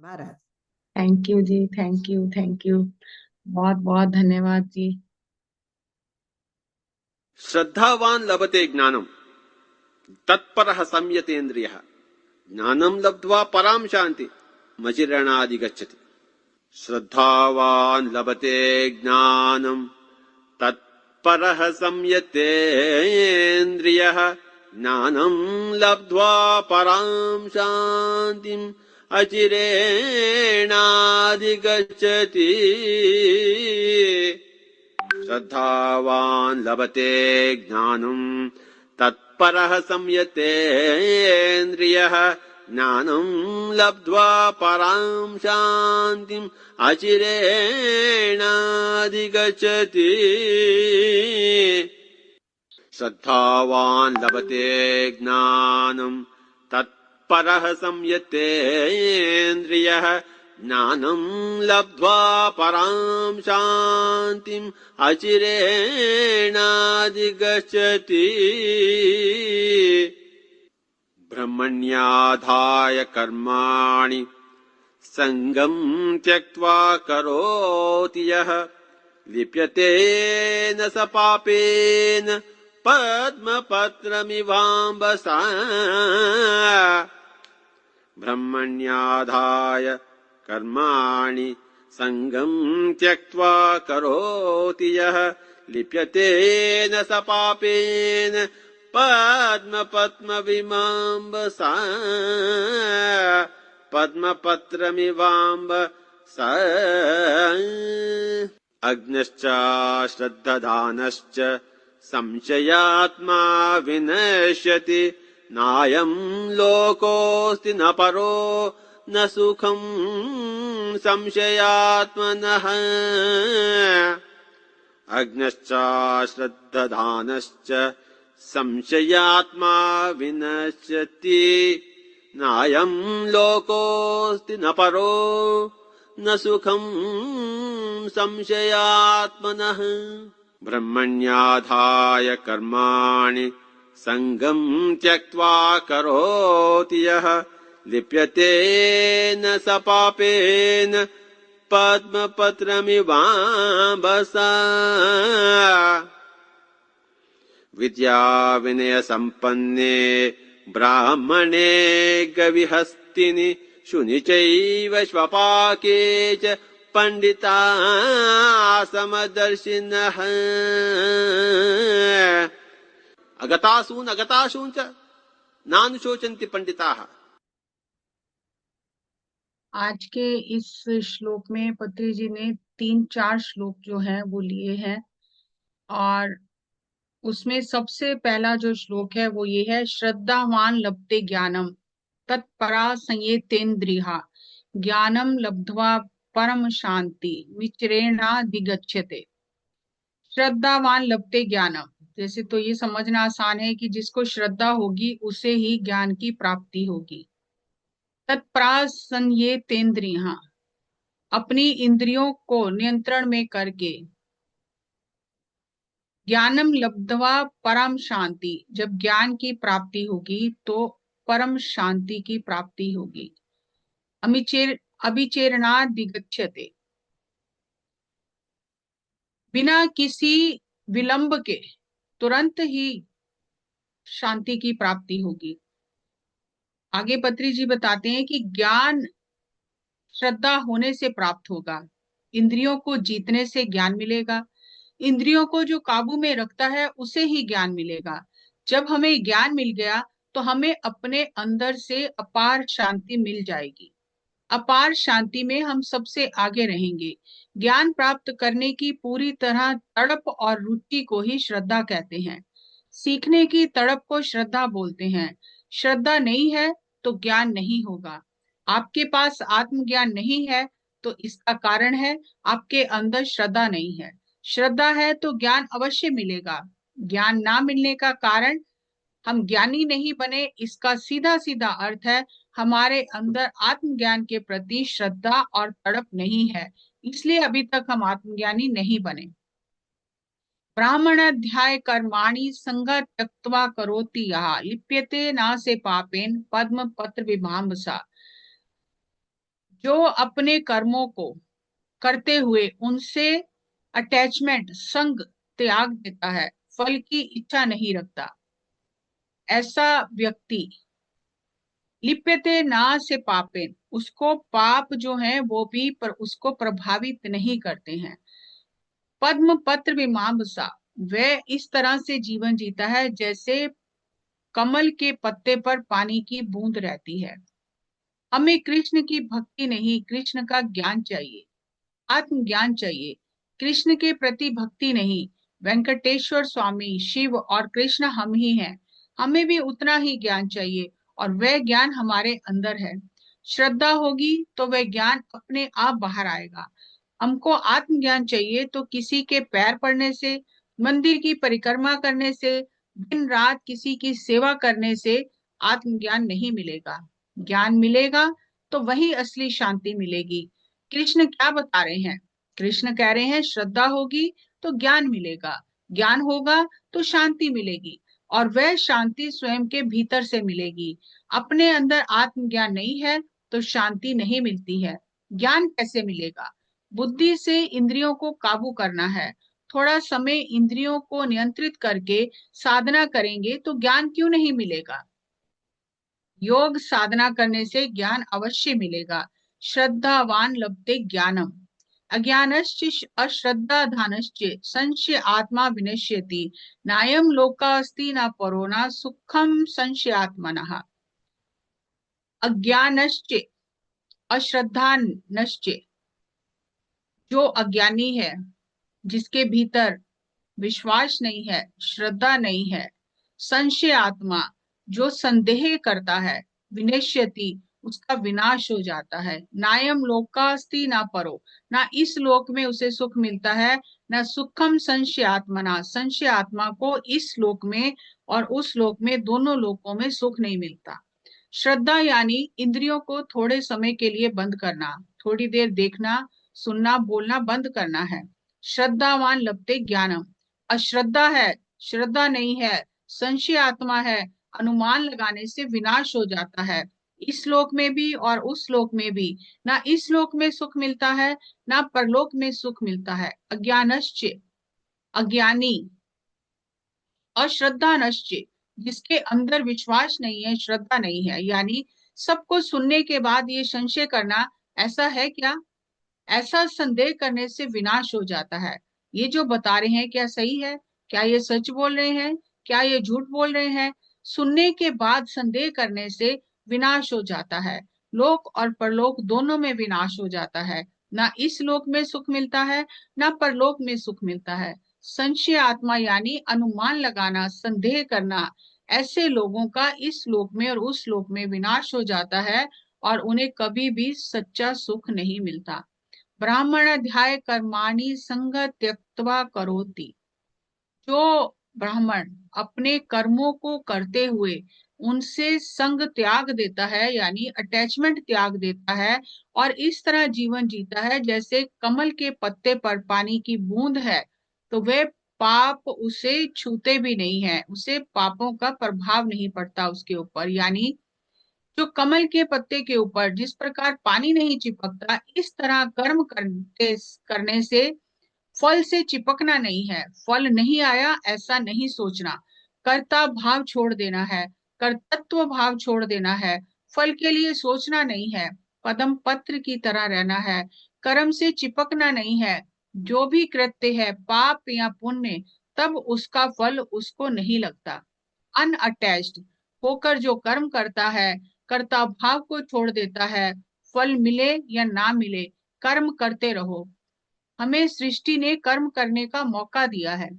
Maharaj. Thank you जी, thank you, thank you. बहुत बहुत धन्यवाद जी। श्रद्धावान लभते ज्ञानम तत्परः संयतेन्द्रियः ज्ञानम लब्ध्वा परां शांति मचिरणाधिगच्छति। श्रद्धावान लभते ज्ञानम तत्परः संयतेन्द्रियः ज्ञानम लब्ध्वा परां शान्तिम् अचिरेणाधिगच्छति। श्रद्धावान् लभते ज्ञानम् तत्परः संयतेन्द्रियः ज्ञानम् लब्ध्वा परां शान्तिम् अचिरेणाधिगच्छति। श्रद्धावान् लभते ज्ञानम् तत्परः संयतेन्द्रियः ज्ञानम् लब्ध्वा परां शान्तिम् अचिरेणाधिगच्छति। ब्रह्मण्याधाय कर्माणि संगम् त्यक्त्वा करोति यः लिप्यते न स पापेन पद्मपत्रमिवाम्बसा। ब्रह्मण्याधाय कर्माणि संगम् त्यक्त्वा करोति यः लिप्यते न स पापेन पद्मपत्रमिवाम्बसा। पद्मपत्रमिवाम्बसा। अग्नश्च श्रद्धधानश्च संशयात्मा विनश्यति। नायम् लोकोऽस्ति न परो न सुखम् संशयात्मनः। अग्नश्च श्रद्धधानश्च संशयात्मा विनश्यति। नायम् लोकोऽस्ति न परो न सुखम् संशयात्मनः। ब्रह्मण्याधाय कर्माणि संगम् त्यक्त्वा करोति यः लिप्यते न स पापेन पद्मपत्रमिवाम्बसा। विद्या विनय संपन्ने ब्राह्मणे गविहस्तिनि शुनि चैव श्वपाके च पंडिता समदर्शिनः। अगतासून अगतासून च नानुशोचन्ति पंडिताः। आज के इस श्लोक में पत्री जी ने 3-4 श्लोक जो हैं वो लिए हैं, और उसमें सबसे पहला जो श्लोक है वो ये है, श्रद्धावान लभते ज्ञानम तत्परा संयतेन्द्रियः ज्ञानम लब्ध्वा परम शांति विचिरेणाधिगच्छते। श्रद्धावान लभते ज्ञानम, जैसे तो ये समझना आसान है कि जिसको श्रद्धा होगी उसे ही ज्ञान की प्राप्ति होगी। तत्परा संयतेन्द्रियः, अपनी इंद्रियों को नियंत्रण में करके, ज्ञानम लब्ध्वा परम शांति, जब ज्ञान की प्राप्ति होगी तो परम शांति की प्राप्ति होगी। अभिचेरणाधिगच्छते, बिना किसी विलंब के तुरंत ही शांति की प्राप्ति होगी। आगे पत्री जी बताते हैं कि ज्ञान श्रद्धा होने से प्राप्त होगा, इंद्रियों को जीतने से ज्ञान मिलेगा, इंद्रियों को जो काबू में रखता है उसे ही ज्ञान मिलेगा। जब हमें ज्ञान मिल गया तो हमें अपने अंदर से अपार शांति मिल जाएगी। अपार शांति में हम सबसे आगे रहेंगे। ज्ञान प्राप्त करने की पूरी तरह तड़प और रुचि को ही श्रद्धा कहते हैं। सीखने की तड़प को श्रद्धा बोलते हैं। श्रद्धा नहीं है तो ज्ञान नहीं होगा। आपके पास आत्मज्ञान नहीं है तो इसका कारण है आपके अंदर श्रद्धा नहीं है। श्रद्धा है तो ज्ञान अवश्य मिलेगा। ज्ञान ना मिलने का कारण हम ज्ञानी नहीं बने, इसका सीधा सीधा अर्थ है हमारे अंदर आत्मज्ञान के प्रति श्रद्धा और तड़प नहीं है, इसलिए अभी तक हम आत्मज्ञानी नहीं बने। ब्राह्मणाध्याय कर्माणि संग त्यक्त्वा करोति यः लिप्यते न से पापेन पद्म पत्र विभाम्बसा। जो अपने कर्मों को करते हुए उनसे अटैचमेंट संग त्याग देता है, फल की इच्छा नहीं रखता, ऐसा व्यक्ति लिप्यते ना से पापे, उसको पाप जो है वो भी उसको प्रभावित नहीं करते हैं। पद्म पत्र मीमांसा, वह इस तरह से जीवन जीता है जैसे कमल के पत्ते पर पानी की बूंद रहती है। हमें कृष्ण की भक्ति नहीं, कृष्ण का ज्ञान चाहिए, आत्मज्ञान चाहिए। कृष्ण के प्रति भक्ति नहीं, वेंकटेश्वर स्वामी शिव और कृष्ण हम ही हैं। हमें भी उतना ही ज्ञान चाहिए और वह ज्ञान हमारे अंदर है। श्रद्धा होगी तो वह ज्ञान अपने आप बाहर आएगा। हमको आत्मज्ञान चाहिए तो किसी के पैर पड़ने से, मंदिर की परिक्रमा करने से, दिन रात किसी की सेवा करने से आत्मज्ञान नहीं मिलेगा। ज्ञान मिलेगा तो वही असली शांति मिलेगी। कृष्ण क्या बता रहे हैं? कृष्ण कह रहे हैं श्रद्धा होगी तो ज्ञान मिलेगा, ज्ञान होगा तो शांति मिलेगी, और वह शांति स्वयं के भीतर से मिलेगी। अपने अंदर आत्मज्ञान नहीं है तो शांति नहीं मिलती है। ज्ञान कैसे मिलेगा? बुद्धि से इंद्रियों को काबू करना है। थोड़ा समय इंद्रियों को नियंत्रित करके साधना करेंगे तो ज्ञान क्यों नहीं मिलेगा? योग साधना करने से ज्ञान अवश्य मिलेगा। श्रद्धावान लभते ज्ञानम, अज्ञानश्च अश्रद्धाधानश्च संशय आत्मा विनश्यति, नायम लोकास्ति न परो न सुखम संशयात्मनः। अज्ञानश्च अश्रद्धानश्च, जो अज्ञानी है, जिसके भीतर विश्वास नहीं है, श्रद्धा नहीं है, संशय आत्मा, जो संदेह करता है, विनश्यति, उसका विनाश हो जाता है। नायम लोकास्ति ना परो, ना इस लोक में उसे सुख मिलता है, ना सुखम संशय आत्मना, संशय आत्मा को इस लोक में और उस लोक में, दोनों लोकों में सुख नहीं मिलता। श्रद्धा यानी इंद्रियों को थोड़े समय के लिए बंद करना, थोड़ी देर देखना, सुनना, बोलना बंद करना है। श्रद्धावान लभते ज्ञानम। अश्रद्धा है, श्रद्धा नहीं है, संशय आत्मा है, अनुमान लगाने से विनाश हो जाता है। इस लोक में भी और उस लोक में भी, ना इस लोक में सुख मिलता है ना परलोक में सुख मिलता है। अज्ञानश्च, अज्ञानी, अश्रद्धा नश्चित, जिसके अंदर विश्वास नहीं है, श्रद्धा नहीं है, यानी सबको सुनने के बाद ये संशय करना, ऐसा है क्या? ऐसा संदेह करने से विनाश हो जाता है। ये जो बता रहे हैं क्या सही है? क्या ये सच बोल रहे हैं? क्या ये झूठ बोल रहे हैं? सुनने के बाद संदेह करने से विनाश हो जाता है। लोक और परलोक दोनों में विनाश हो जाता है। ना इस लोक में सुख मिलता है ना परलोक में सुख मिलता है। संशय आत्मा यानी अनुमान लगाना, संदेह करना, ऐसे लोगों का इस लोक में और उस लोक में विनाश हो जाता है और उन्हें कभी भी सच्चा सुख नहीं मिलता। ब्राह्मण अध्याय कर्माणि संग त्यक्त्वा करोति, जो ब्राह्मण अपने कर्मों को करते हुए उनसे संग त्याग देता है, यानी अटैचमेंट त्याग देता है, और इस तरह जीवन जीता है जैसे कमल के पत्ते पर पानी की बूंद है, तो वे पाप उसे छूते भी नहीं है, उसे पापों का प्रभाव नहीं पड़ता उसके ऊपर। यानी जो कमल के पत्ते के ऊपर जिस प्रकार पानी नहीं चिपकता, इस तरह कर्म करने से फल से चिपकना नहीं है। फल नहीं आया ऐसा नहीं सोचना, कर्ता भाव छोड़ देना है, कर्तृत्व भाव छोड़ देना है, फल के लिए सोचना नहीं है, पदम पत्र की तरह रहना है, कर्म से चिपकना नहीं है। जो भी कृत्य है पाप या पुण्य, तब उसका फल उसको नहीं लगता। अनअटैच्ड होकर जो कर्म करता है, कर्ता भाव को छोड़ देता है, फल मिले या ना मिले कर्म करते रहो। हमें सृष्टि ने कर्म करने का मौका दिया है,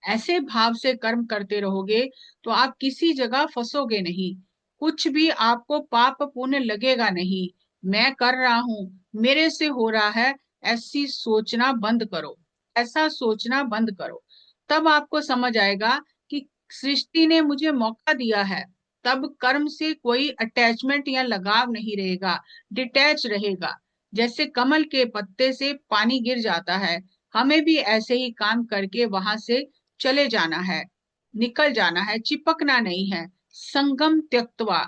ऐसे भाव से कर्म करते रहोगे तो आप किसी जगह फंसोगे नहीं, कुछ भी आपको पाप पुण्य लगेगा नहीं। मैं कर रहा हूं, मेरे से हो रहा है, ऐसी सोचना बंद करो, ऐसा सोचना बंद करो। तब आपको समझ आएगा कि सृष्टि ने मुझे मौका दिया है। तब कर्म से कोई अटैचमेंट या लगाव नहीं रहेगा, डिटैच रहेगा। जैसे कमल के पत्ते से पानी गिर जाता है, हमें भी ऐसे ही काम करके वहां से चले जाना है, निकल जाना है, चिपकना नहीं है। संगम त्यक्तवा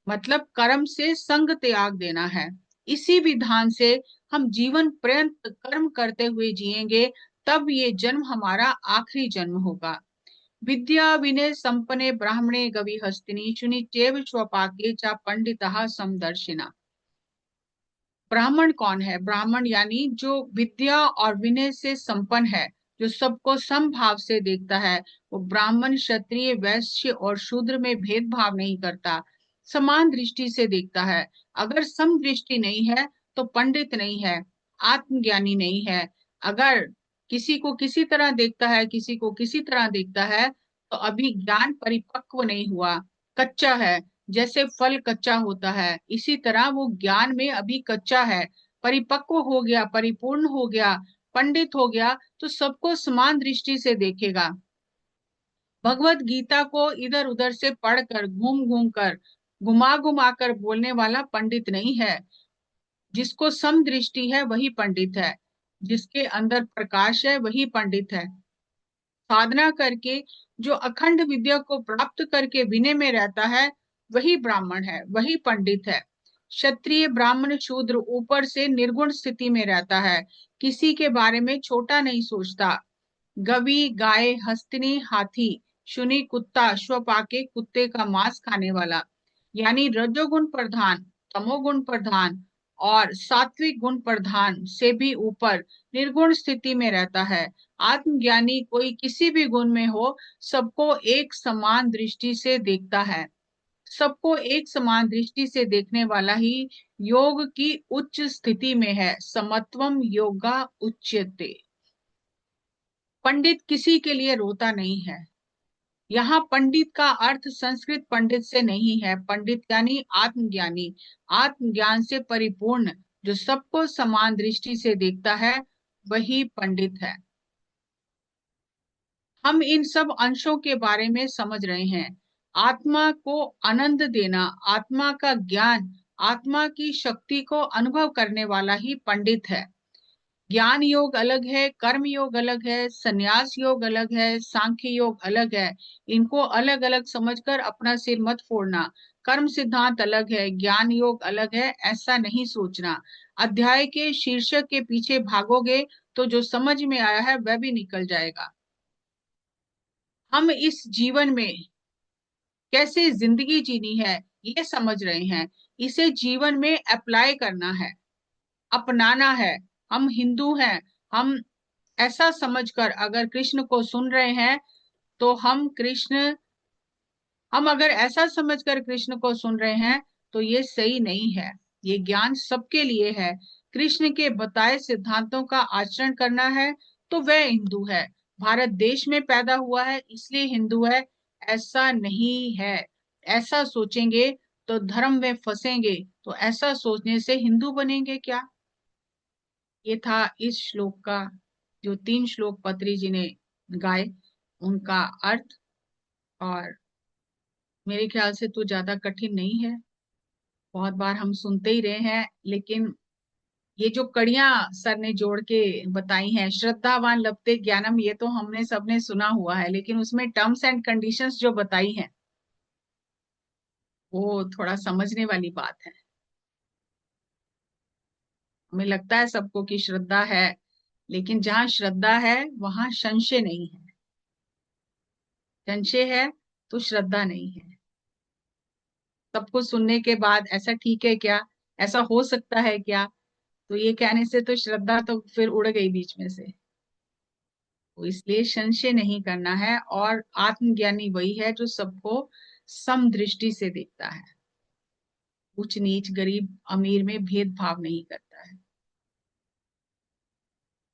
मतलब कर्म से संग त्याग देना है। इसी विधान से हम जीवन पर्यंत कर्म करते हुए जिएंगे, तब ये जन्म हमारा आखिरी जन्म होगा। विद्या विनय संपन्ने ब्राह्मणे गवि हस्तिनी शुनिचेव स्वपाके चा पंडितः समदर्शिना। ब्राह्मण कौन है? ब्राह्मण यानी जो विद्या और विनय से संपन्न है, जो सबको समभाव से देखता है। वो ब्राह्मण क्षत्रिय वैश्य और शूद्र में भेदभाव नहीं करता, समान दृष्टि से देखता है। अगर सम दृष्टि नहीं है तो पंडित नहीं है, आत्मज्ञानी नहीं है। अगर किसी को किसी तरह देखता है, किसी को किसी तरह देखता है, तो अभी ज्ञान परिपक्व नहीं हुआ, कच्चा है। जैसे फल कच्चा होता है, इसी तरह वो ज्ञान में अभी कच्चा है। परिपक्व हो गया, परिपूर्ण हो गया, पंडित हो गया, तो सबको समान दृष्टि से देखेगा। भगवत गीता को इधर उधर से पढ़कर, घूम घूम कर, घुमा घुमा कर बोलने वाला पंडित नहीं है। जिसको सम दृष्टि है वही पंडित है, जिसके अंदर प्रकाश है वही पंडित है। साधना करके जो अखंड विद्या को प्राप्त करके विनय में रहता है, वही ब्राह्मण है, वही पंडित है। क्षत्रिय ब्राह्मण शूद्र ऊपर से निर्गुण स्थिति में रहता है, किसी के बारे में छोटा नहीं सोचता। गवि गाय, हस्तिनी हाथी, शुनि कुत्ता, श्वपाके कुत्ते का मांस खाने वाला, यानी रजोगुण प्रधान, तमोगुण प्रधान और सात्विक गुण प्रधान से भी ऊपर निर्गुण स्थिति में रहता है। आत्मज्ञानी कोई किसी भी गुण में हो, सबको एक समान दृष्टि से देखता है। सबको एक समान दृष्टि से देखने वाला ही योग की उच्च स्थिति में है। समत्वम योगा उच्यते। पंडित किसी के लिए रोता नहीं है। यहाँ पंडित का अर्थ संस्कृत पंडित से नहीं है। पंडित यानी आत्मज्ञानी, आत्मज्ञान से परिपूर्ण, जो सबको समान दृष्टि से देखता है, वही पंडित है। हम इन सब अंशों के बारे में समझ रहे हैं। आत्मा को आनंद देना, आत्मा का ज्ञान, आत्मा की शक्ति को अनुभव करने वाला ही पंडित है। ज्ञान योग अलग है, कर्म योग अलग है, संन्यास योग अलग है, सांख्य योग अलग है। इनको अलग अलग समझकर अपना सिर मत फोड़ना। कर्म सिद्धांत अलग है, ज्ञान योग अलग है, ऐसा नहीं सोचना। अध्याय के शीर्षक के पीछे भागोगे तो जो समझ में आया है वह भी निकल जाएगा। हम इस जीवन में कैसे जिंदगी जीनी है ये समझ रहे हैं, इसे जीवन में अप्लाई करना है, अपनाना है। हम हिंदू हैं, हम ऐसा समझकर अगर कृष्ण को सुन रहे हैं तो हम अगर ऐसा समझकर कृष्ण को सुन रहे हैं तो ये सही नहीं है। ये ज्ञान सबके लिए है। कृष्ण के बताए सिद्धांतों का आचरण करना है तो वह हिंदू है। भारत देश में पैदा हुआ है इसलिए हिंदू है, ऐसा नहीं है। ऐसा सोचेंगे तो धर्म में फंसेंगे, तो ऐसा सोचने से हिंदू बनेंगे क्या? ये था इस श्लोक का, जो 3 श्लोक पत्री जी ने गाए, उनका अर्थ। और मेरे ख्याल से तो ज्यादा कठिन नहीं है, बहुत बार हम सुनते ही रहे हैं। लेकिन ये जो कड़ियां सर ने जोड़ के बताई हैं, श्रद्धावान लभते ज्ञानम, ये तो हमने सबने सुना हुआ है, लेकिन उसमें टर्म्स एंड कंडीशंस जो बताई हैं वो थोड़ा समझने वाली बात है। हमें लगता है सबको कि श्रद्धा है, लेकिन जहाँ श्रद्धा है वहां संशय नहीं है। संशय है तो श्रद्धा नहीं है। सब कुछ सुनने के बाद ऐसा ठीक है क्या, ऐसा हो सकता है क्या, तो ये कहने से तो श्रद्धा तो फिर उड़ गई बीच में से। तो इसलिए संशय नहीं करना है। और आत्मज्ञानी वही है जो सबको समदृष्टि से देखता है, ऊंच नीच गरीब अमीर में भेदभाव नहीं करता है।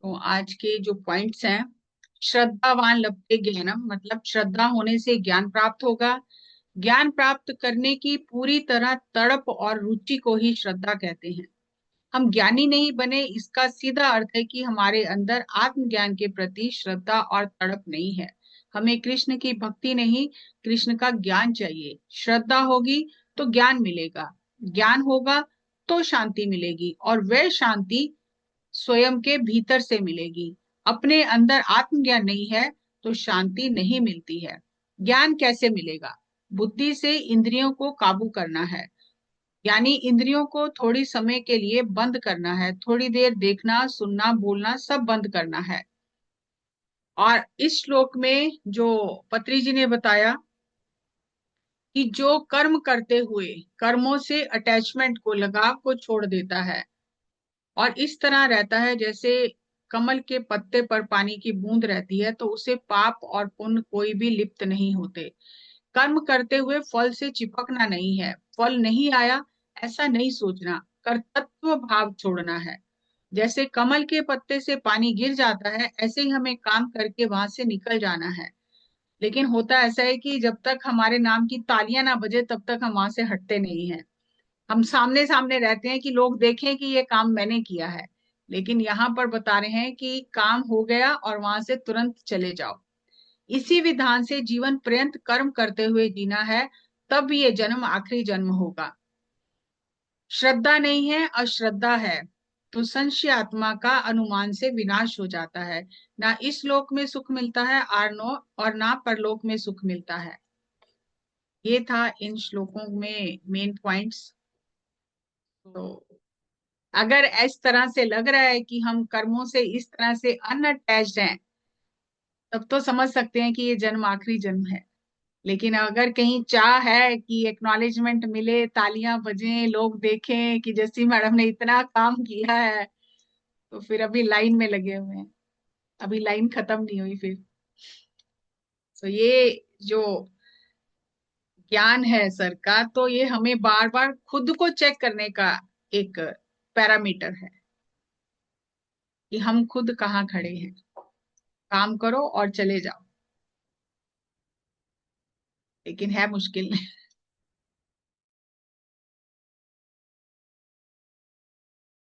तो आज के जो पॉइंट्स हैं, श्रद्धावान लभते ज्ञानम, मतलब श्रद्धा होने से ज्ञान प्राप्त होगा। ज्ञान प्राप्त करने की पूरी तरह तड़प और रुचि को ही श्रद्धा कहते हैं। हम ज्ञानी नहीं बने, इसका सीधा अर्थ है कि हमारे अंदर आत्मज्ञान के प्रति श्रद्धा और तड़प नहीं है। हमें कृष्ण की भक्ति नहीं, कृष्ण का ज्ञान चाहिए। श्रद्धा होगी तो ज्ञान मिलेगा, ज्ञान होगा तो शांति मिलेगी, और वह शांति स्वयं के भीतर से मिलेगी। अपने अंदर आत्मज्ञान नहीं है तो शांति नहीं मिलती है। ज्ञान कैसे मिलेगा? बुद्धि से इंद्रियों को काबू करना है। यानी इंद्रियों को थोड़ी समय के लिए बंद करना है, थोड़ी देर देखना, सुनना, बोलना सब बंद करना है। और इस श्लोक में जो पत्री जी ने बताया कि जो कर्म करते हुए कर्मों से अटैचमेंट को, लगाव को छोड़ देता है और इस तरह रहता है जैसे कमल के पत्ते पर पानी की बूंद रहती है, तो उसे पाप और पुण्य कोई भी लिप्त नहीं होते। कर्म करते हुए फल से चिपकना नहीं है, फल नहीं आया ऐसा नहीं सोचना, कर्तव्य भाव छोड़ना है। जैसे कमल के पत्ते से पानी गिर जाता है, ऐसे ही हमें काम करके वहां से निकल जाना है। लेकिन होता ऐसा है कि जब तक हमारे नाम की तालियां ना बजे तब तक हम वहां से हटते नहीं हैं। हम सामने सामने रहते हैं कि लोग देखें कि ये काम मैंने किया है। लेकिन यहाँ पर बता रहे हैं कि काम हो गया और वहां से तुरंत चले जाओ। इसी विधान से जीवन पर्यंत कर्म करते हुए जीना है, तब ये जन्म आखिरी जन्म होगा। श्रद्धा नहीं है, अश्रद्धा है, तो संशय आत्मा का अनुमान से विनाश हो जाता है। ना इस लोक में सुख मिलता है और ना परलोक में सुख मिलता है। ये था इन श्लोकों में मेन पॉइंट्स। तो अगर इस तरह से लग रहा है कि हम कर्मों से इस तरह से अनअटैच्ड हैं, तब तो समझ सकते हैं कि ये जन्म आखिरी जन्म है। लेकिन अगर कहीं चाह है कि एक्नॉलेजमेंट मिले, तालियां बजें, लोग देखें कि जैसी मैडम ने इतना काम किया है, तो फिर अभी लाइन में लगे हुए हैं, अभी लाइन खत्म नहीं हुई फिर। तो ये जो ज्ञान है सर का, तो ये हमें बार बार खुद को चेक करने का एक पैरामीटर है कि हम खुद कहाँ खड़े हैं। काम करो और चले जाओ, लेकिन है मुश्किल।